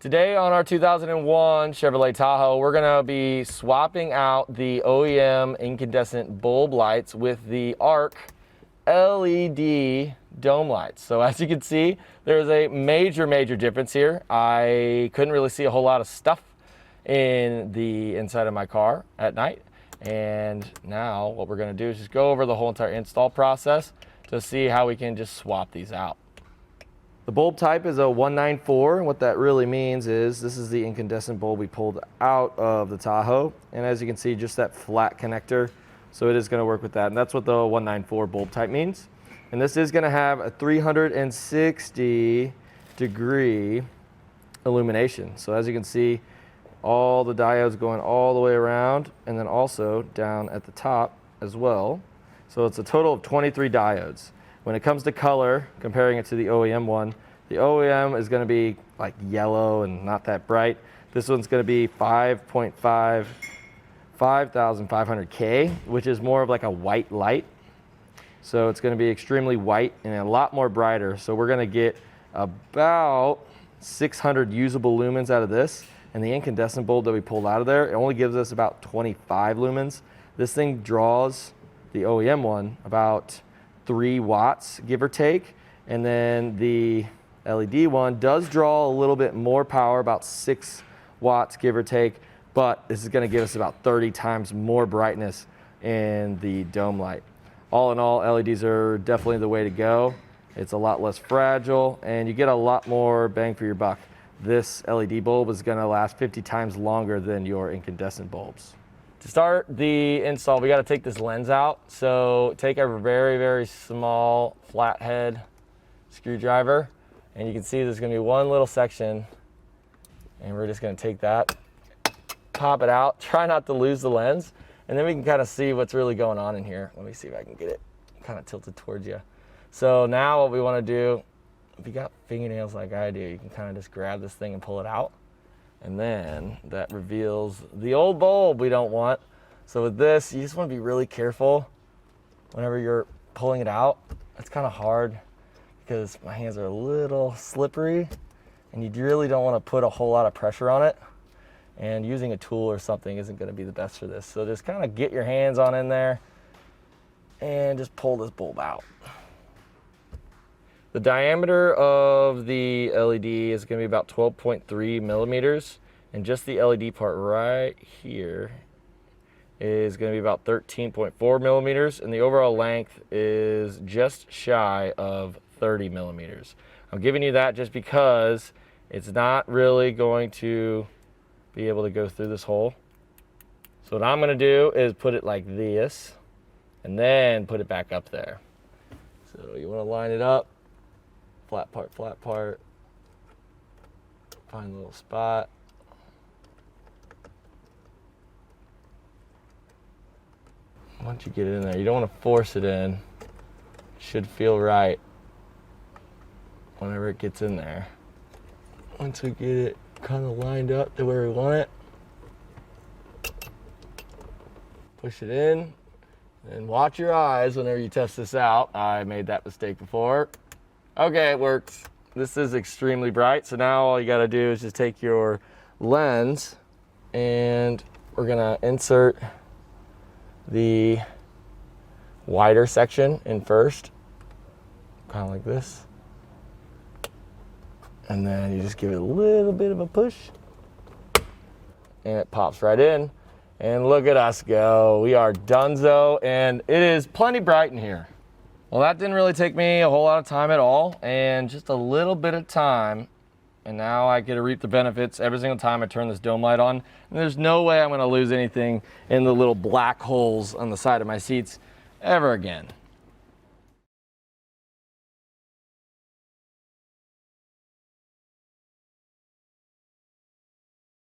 Today on our 2001 Chevrolet Tahoe, we're gonna be swapping out the OEM incandescent bulb lights with the ARC LED dome lights. So as you can see, there's a major difference here. I couldn't really see a whole lot of stuff in the inside of my car at night. And now what we're gonna do is just go over the whole entire install process to see how we can just swap these out. The bulb type is a 194. What that really means is this is the incandescent bulb we pulled out of the Tahoe. And as you can see, just that flat connector. So it is going to work with that. And that's what the 194 bulb type means. And this is going to have a 360 degree illumination. So as you can see, all the diodes going all the way around and then also down at the top as well. So it's a total of 23 diodes. When it comes to color, comparing it to the OEM one, the OEM is going to be like yellow and not that bright. This one's going to be 5500K, which is more of like a white light. So it's going to be extremely white and a lot more brighter. So we're going to get about 600 usable lumens out of this. And the incandescent bulb that we pulled out of there, it only gives us about 25 lumens. This thing draws, the OEM one, about 3 watts, give or take. And then the LED one does draw a little bit more power, about 6 watts, give or take. But this is going to give us about 30 times more brightness in the dome light. All in all, LEDs are definitely the way to go. It's a lot less fragile, and you get a lot more bang for your buck. This LED bulb is going to last 50 times longer than your incandescent bulbs. To start the install, we got to take this lens out. So take a very small flathead screwdriver, and you can see there's going to be one little section, and we're just going to take that, pop it out, try not to lose the lens, and then we can kind of see what's really going on in here. Let me see if I can get it kind of tilted towards you. So now what we want to do, if you got fingernails like I do, you can kind of just grab this thing and pull it out. And then that reveals the old bulb we don't want. So with this, you just want to be really careful whenever you're pulling it out. It's kind of hard because my hands are a little slippery and you really don't want to put a whole lot of pressure on it. And using a tool or something isn't going to be the best for this. So just kind of get your hands on in there and just pull this bulb out. The diameter of the LED is going to be about 12.3 millimeters, and just the LED part right here is going to be about 13.4 millimeters, and the overall length is just shy of 30 millimeters. I'm giving you that just because it's not really going to be able to go through this hole. So what I'm going to do is put it like this, and then put it back up there. So you want to line it up. Flat part, find a little spot. Once you get it in there, you don't want to force it in. It should feel right whenever it gets in there. Once we get it kind of lined up to where we want it, push it in, and watch your eyes whenever you test this out. I made that mistake before. Okay, it works. This is extremely bright, so now all you gotta do is just take your lens and we're gonna insert the wider section in first, kind of like this. And then you just give it a little bit of a push and it pops right in. And look at us go. We are donezo, and it is plenty bright in here. Well, that didn't really take me a whole lot of time at all, and just a little bit of time, and now I get to reap the benefits every single time I turn this dome light on. And there's no way I'm going to lose anything in the little black holes on the side of my seats ever again.